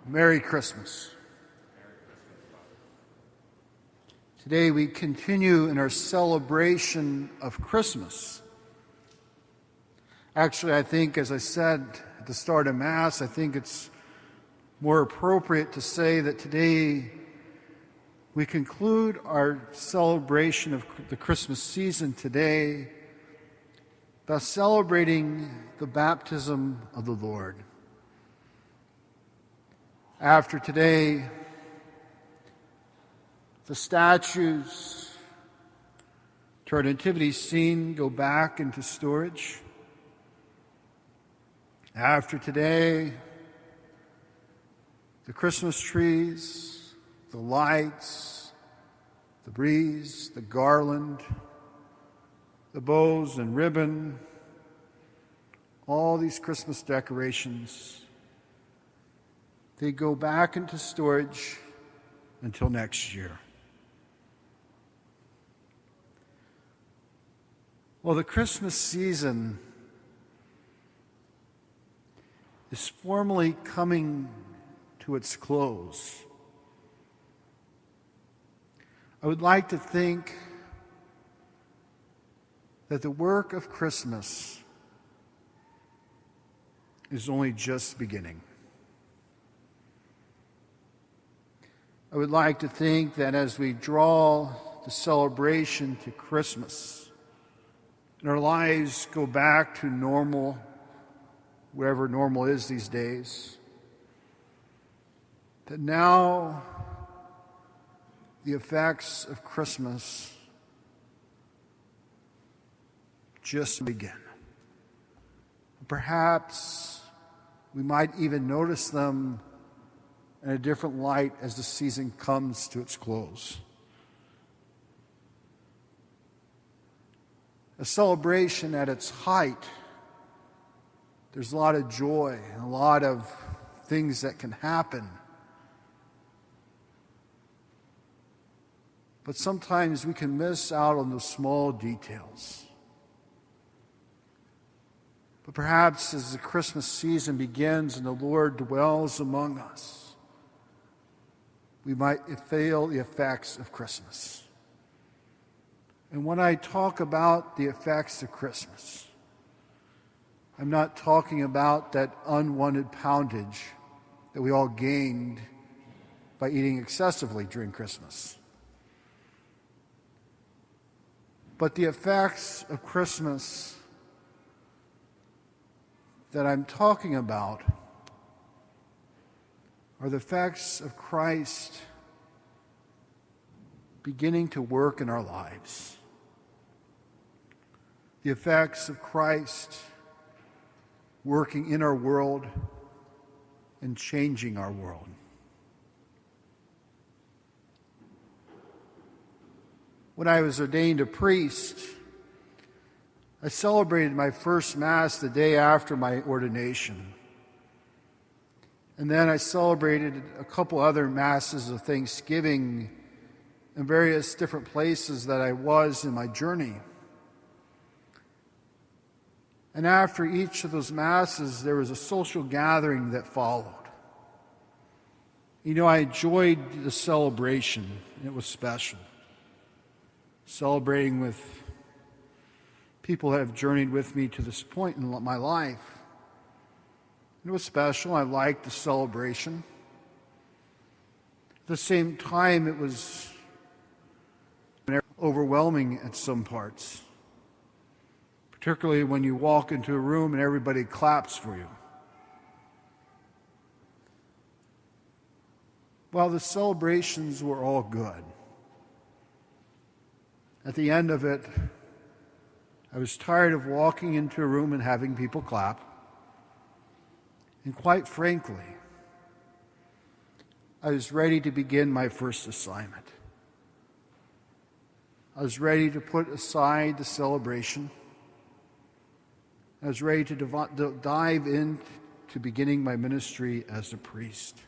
Merry Christmas. Today we continue in our celebration of Christmas. Actually, I think, as I said at the start of Mass, I think it's more appropriate to say that today we conclude our celebration of the Christmas season today by celebrating the baptism of the Lord. After today, the statues to our nativity scene go back into storage. After today, the Christmas trees, the lights, the wreaths, the garland, the bows and ribbon, all these Christmas decorations, they go back into storage until next year. Well, the Christmas season is formally coming to its close. I would like to think that the work of Christmas is only just beginning. I would like to think that as we draw the celebration to Christmas and our lives go back to normal, wherever normal is these days, that now the effects of Christmas just begin. Perhaps we might even notice them in a different light as the season comes to its close. A celebration at its height, there's a lot of joy and a lot of things that can happen. But sometimes we can miss out on those small details. But perhaps as the Christmas season begins and the Lord dwells among us, we might feel the effects of Christmas. And when I talk about the effects of Christmas, I'm not talking about that unwanted poundage that we all gained by eating excessively during Christmas. But the effects of Christmas that I'm talking about are the effects of Christ beginning to work in our lives. The effects of Christ working in our world and changing our world. When I was ordained a priest, I celebrated my first Mass the day after my ordination. And then I celebrated a couple other Masses of Thanksgiving in various different places that I was in my journey. And after each of those Masses, there was a social gathering that followed. You know, I enjoyed the celebration, and it was special. Celebrating with people that have journeyed with me to this point in my life. It was special. I liked the celebration. At the same time, it was overwhelming at some parts, particularly when you walk into a room and everybody claps for you. Well, the celebrations were all good. At the end of it, I was tired of walking into a room and having people clap. And quite frankly, I was ready to begin my first assignment. I was ready to put aside the celebration. I was ready to dive into beginning my ministry as a priest.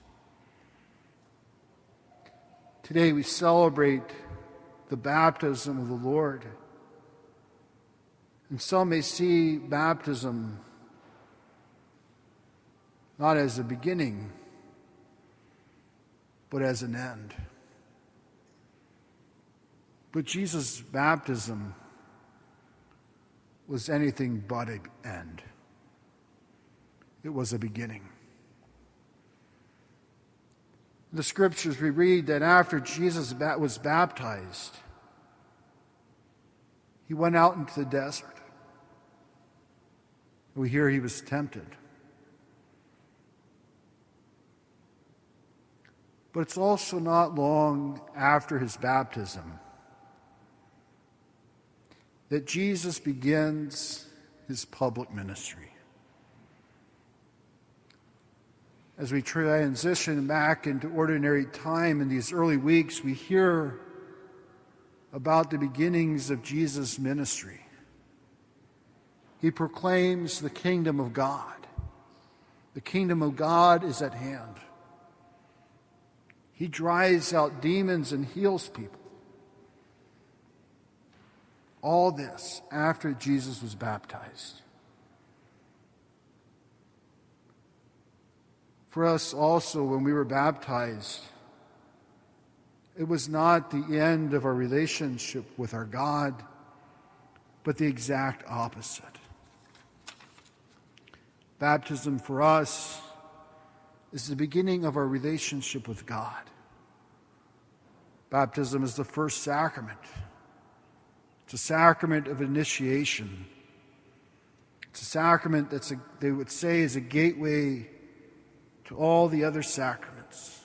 Today we celebrate the baptism of the Lord. And some may see baptism not as a beginning, but as an end. But Jesus' baptism was anything but an end. It was a beginning. In the scriptures we read that after Jesus was baptized, he went out into the desert. We hear he was tempted. But it's also not long after his baptism that Jesus begins his public ministry. As we transition back into ordinary time in these early weeks, we hear about the beginnings of Jesus' ministry. He proclaims the kingdom of God. The kingdom of God is at hand. He drives out demons and heals people. All this after Jesus was baptized. For us also, when we were baptized, it was not the end of our relationship with our God, but the exact opposite. Baptism for us is the beginning of our relationship with God. Baptism is the first sacrament. It's a sacrament of initiation. It's a sacrament they would say is a gateway to all the other sacraments.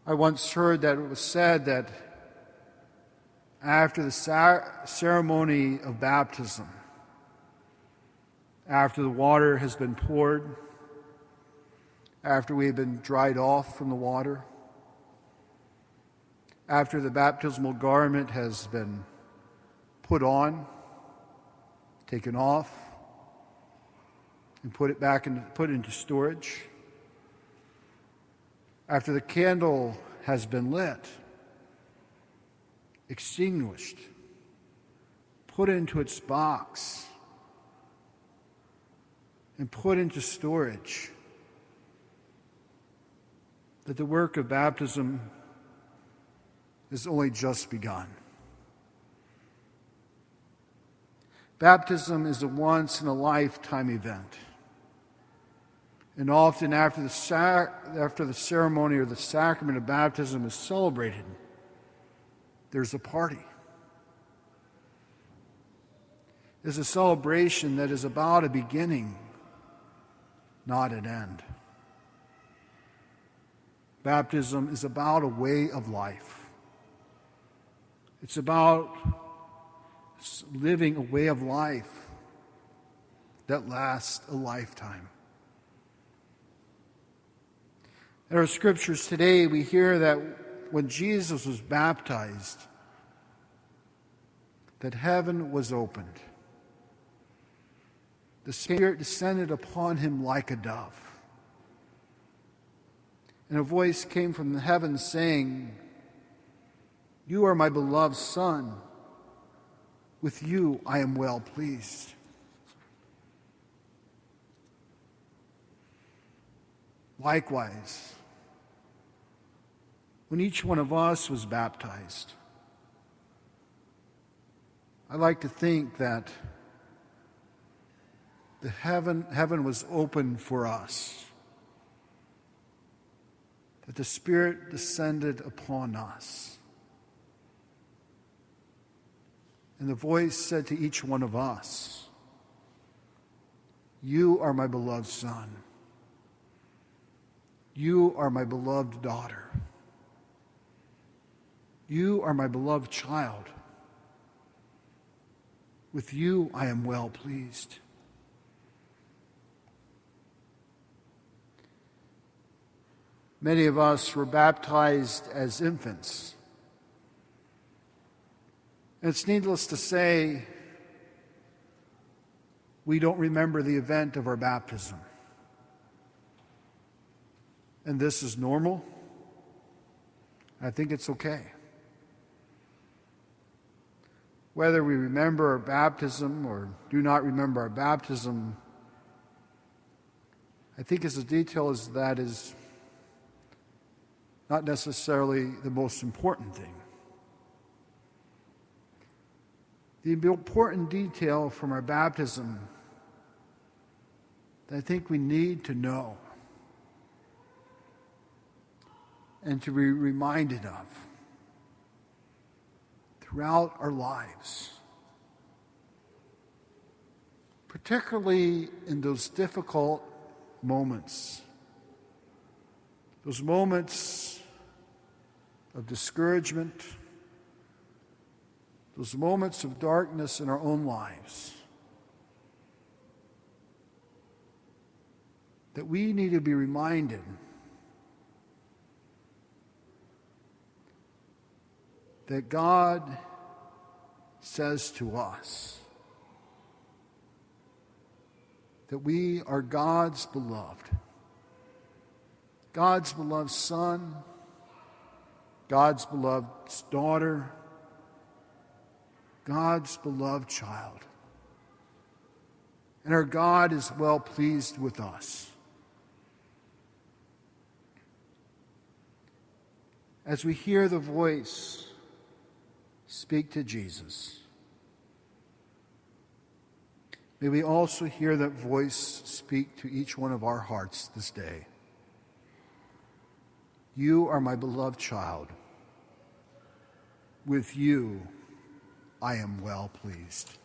I once heard that it was said that after the ceremony of baptism, after the water has been poured, after we have been dried off from the water, after the baptismal garment has been put on, taken off, and put into storage, after the candle has been lit, extinguished, put into its box, and put into storage, that the work of baptism has only just begun. Baptism is a once-in-a-lifetime event. And often after the ceremony or the sacrament of baptism is celebrated, there's a party. There's a celebration that is about a beginning, not an end. Baptism is about a way of life. It's about living a way of life that lasts a lifetime. In our scriptures today, we hear that when Jesus was baptized, that heaven was opened. The Spirit descended upon him like a dove. And a voice came from the heavens saying, "You are my beloved Son. With you I am well pleased." Likewise, when each one of us was baptized, I like to think that the heaven was open for us, that the Spirit descended upon us. And the voice said to each one of us, "You are my beloved Son. You are my beloved daughter. You are my beloved child. With you I am well pleased." Many of us were baptized as infants. And it's needless to say, we don't remember the event of our baptism. And this is normal. I think it's okay. Whether we remember our baptism or do not remember our baptism, I think as a detail as that is not necessarily the most important thing. The important detail from our baptism that I think we need to know and to be reminded of throughout our lives, particularly in those difficult moments, those moments of discouragement, those moments of darkness in our own lives, that we need to be reminded that God says to us that we are God's beloved son, God's beloved daughter, God's beloved child. And our God is well pleased with us. As we hear the voice speak to Jesus, may we also hear that voice speak to each one of our hearts this day. You are my beloved child. With you, I am well pleased.